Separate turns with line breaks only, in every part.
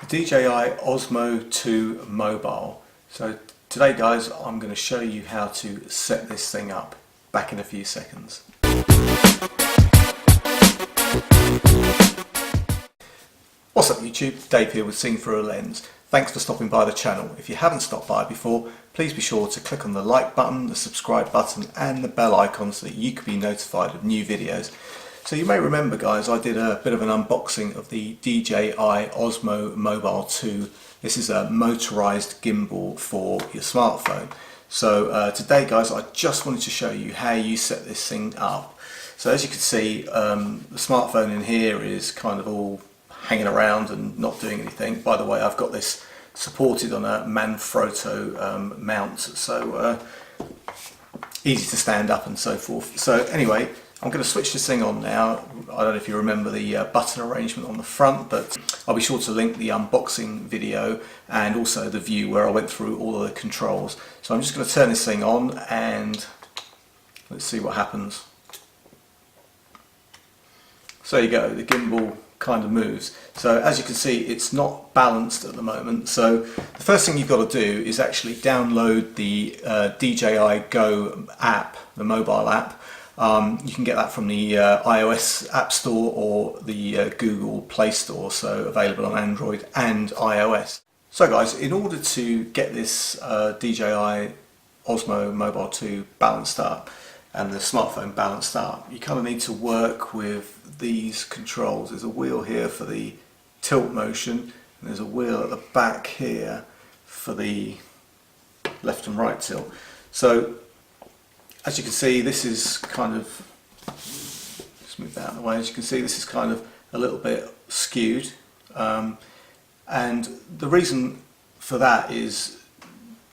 the DJI Osmo 2 Mobile. So today guys, I'm going to show you how to set this thing up. Back in a few seconds. What's up YouTube? Dave here with Seeing Through a Lens. Thanks for stopping by the channel. If you haven't stopped by before, please be sure to click on the like button, the subscribe button and the bell icon so that you can be notified of new videos. So you may remember guys, I did a bit of an unboxing of the DJI Osmo Mobile 2. This is a motorized gimbal for your smartphone. So today guys, I just wanted to show you how you set this thing up. So as you can see, the smartphone in here is kind of all hanging around and not doing anything. By the way, I've got this supported on a Manfrotto mount, so easy to stand up and so forth. So anyway, I'm going to switch this thing on now. I don't know if you remember the button arrangement on the front, but I'll be sure to link the unboxing video and also the view where I went through all of the controls. So I'm just going to turn this thing on and let's see what happens. So there you go, the gimbal kind of moves. So as you can see, it's not balanced at the moment. So the first thing you've got to do is actually download the DJI Go app, the mobile app. You can get that from the iOS App Store or the Google Play Store, so available on Android and iOS. So guys, in order to get this DJI Osmo Mobile 2 balanced up and the smartphone balanced up, you kind of need to work with these controls. There's a wheel here for the tilt motion and there's a wheel at the back here for the left and right tilt. So as you can see, this is kind of, just move that out of the way, as you can see this is kind of a little bit skewed, and the reason for that is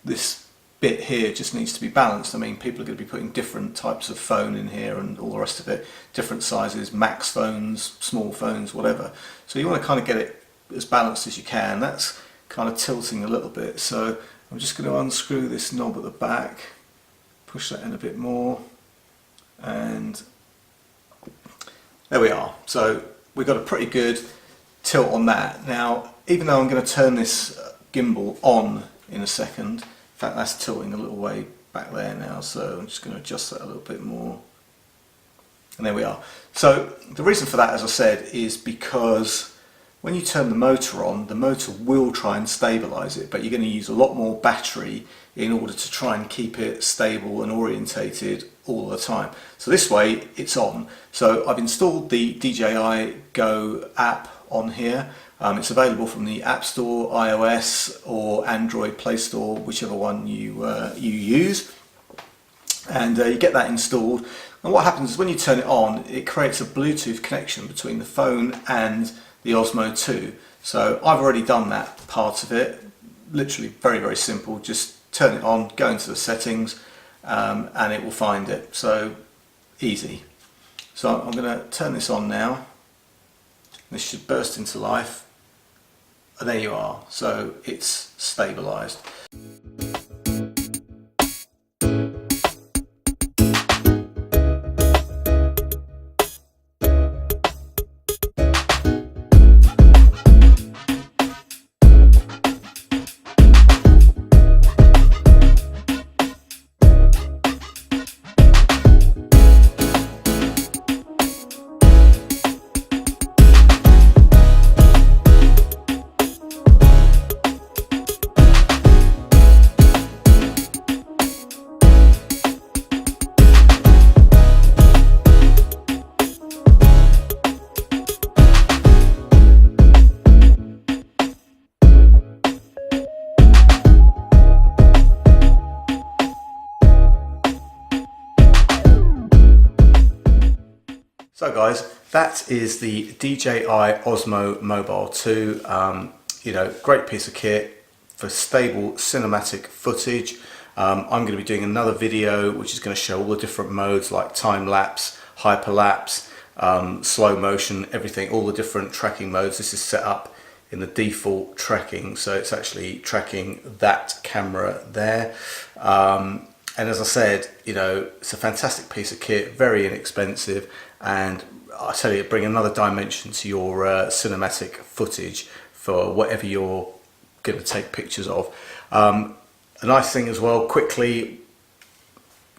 this bit here just needs to be balanced. I mean, people are going to be putting different types of phone in here and all the rest of it, different sizes, max phones, small phones, whatever. So you want to kind of get it as balanced as you can. That's kind of tilting a little bit, so I'm just going to unscrew this knob at the back, push that in a bit more, and there we are. So we've got a pretty good tilt on that. Now, even though I'm going to turn this gimbal on in a second, in fact that's tilting a little way back there now, so I'm just going to adjust that a little bit more, and there we are. So the reason for that, as I said, is because when you turn the motor on, the motor will try and stabilize it, but you're going to use a lot more battery in order to try and keep it stable and orientated all the time. So this way it's on. So I've installed the DJI Go app on here. It's available from the App Store, iOS or Android Play Store, whichever one you use. And you get that installed. And what happens is when you turn it on, it creates a Bluetooth connection between the phone and the Osmo 2. So I've already done that part of it. Literally very, very simple. Just turn it on, go into the settings, and it will find it. So easy. So I'm going to turn this on now. This should burst into life. And there you are. So it's stabilized. So guys, that is the DJI Osmo Mobile 2. You know, great piece of kit for stable cinematic footage. I'm going to be doing another video which is going to show all the different modes like time-lapse, hyperlapse, slow motion, everything, all the different tracking modes. This is set up in the default tracking, so it's actually tracking that camera there. And as I said, you know, it's a fantastic piece of kit, very inexpensive, and I tell you, bring another dimension to your cinematic footage for whatever you're going to take pictures of. A nice thing as well, quickly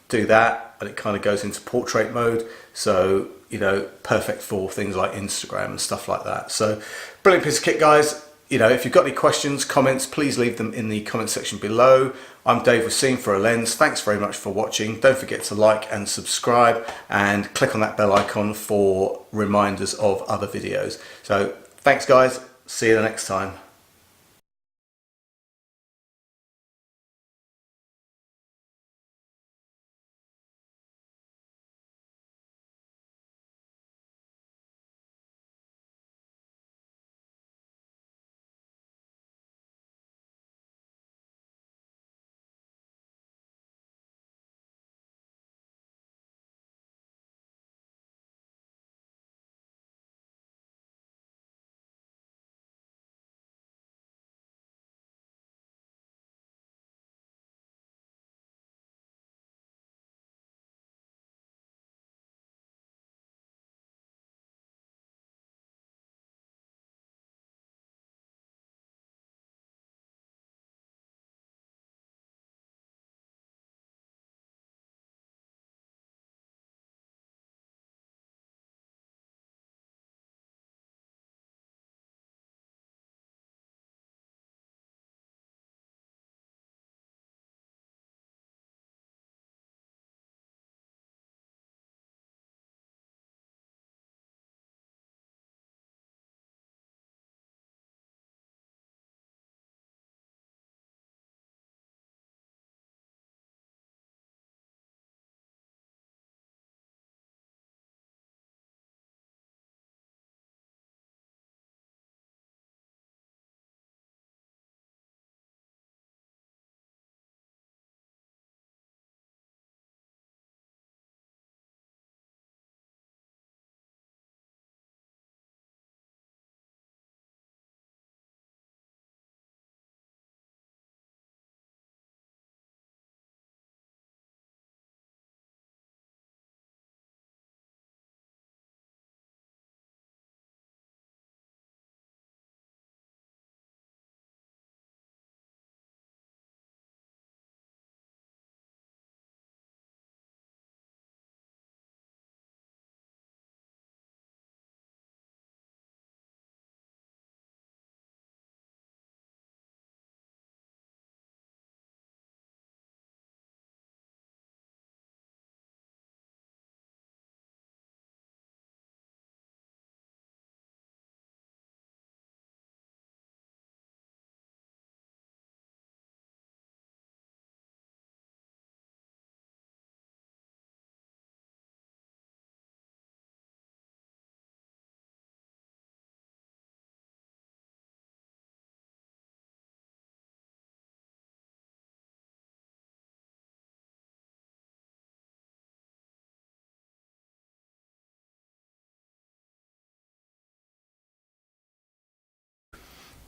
do that and it kind of goes into portrait mode, so you know, perfect for things like Instagram and stuff like that. So brilliant piece of kit, guys. You know, if you've got any questions, comments, please leave them in the comment section below. I'm Dave with Seeing for a Lens. Thanks very much for watching. Don't forget to like and subscribe and click on that bell icon for reminders of other videos. So thanks guys, see you the next time.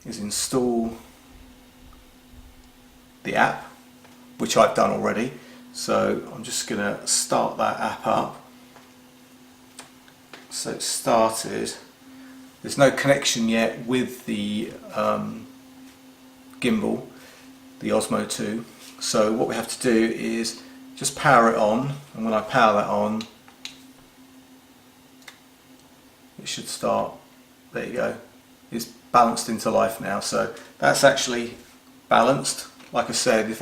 Is install the app, which I've done already. So I'm just going to start that app up. So it's started. There's no connection yet with the gimbal, the Osmo 2. So what we have to do is just power it on, and when I power that on, it should start. There you go. It's balanced into life now. So that's actually balanced. Like I said, if I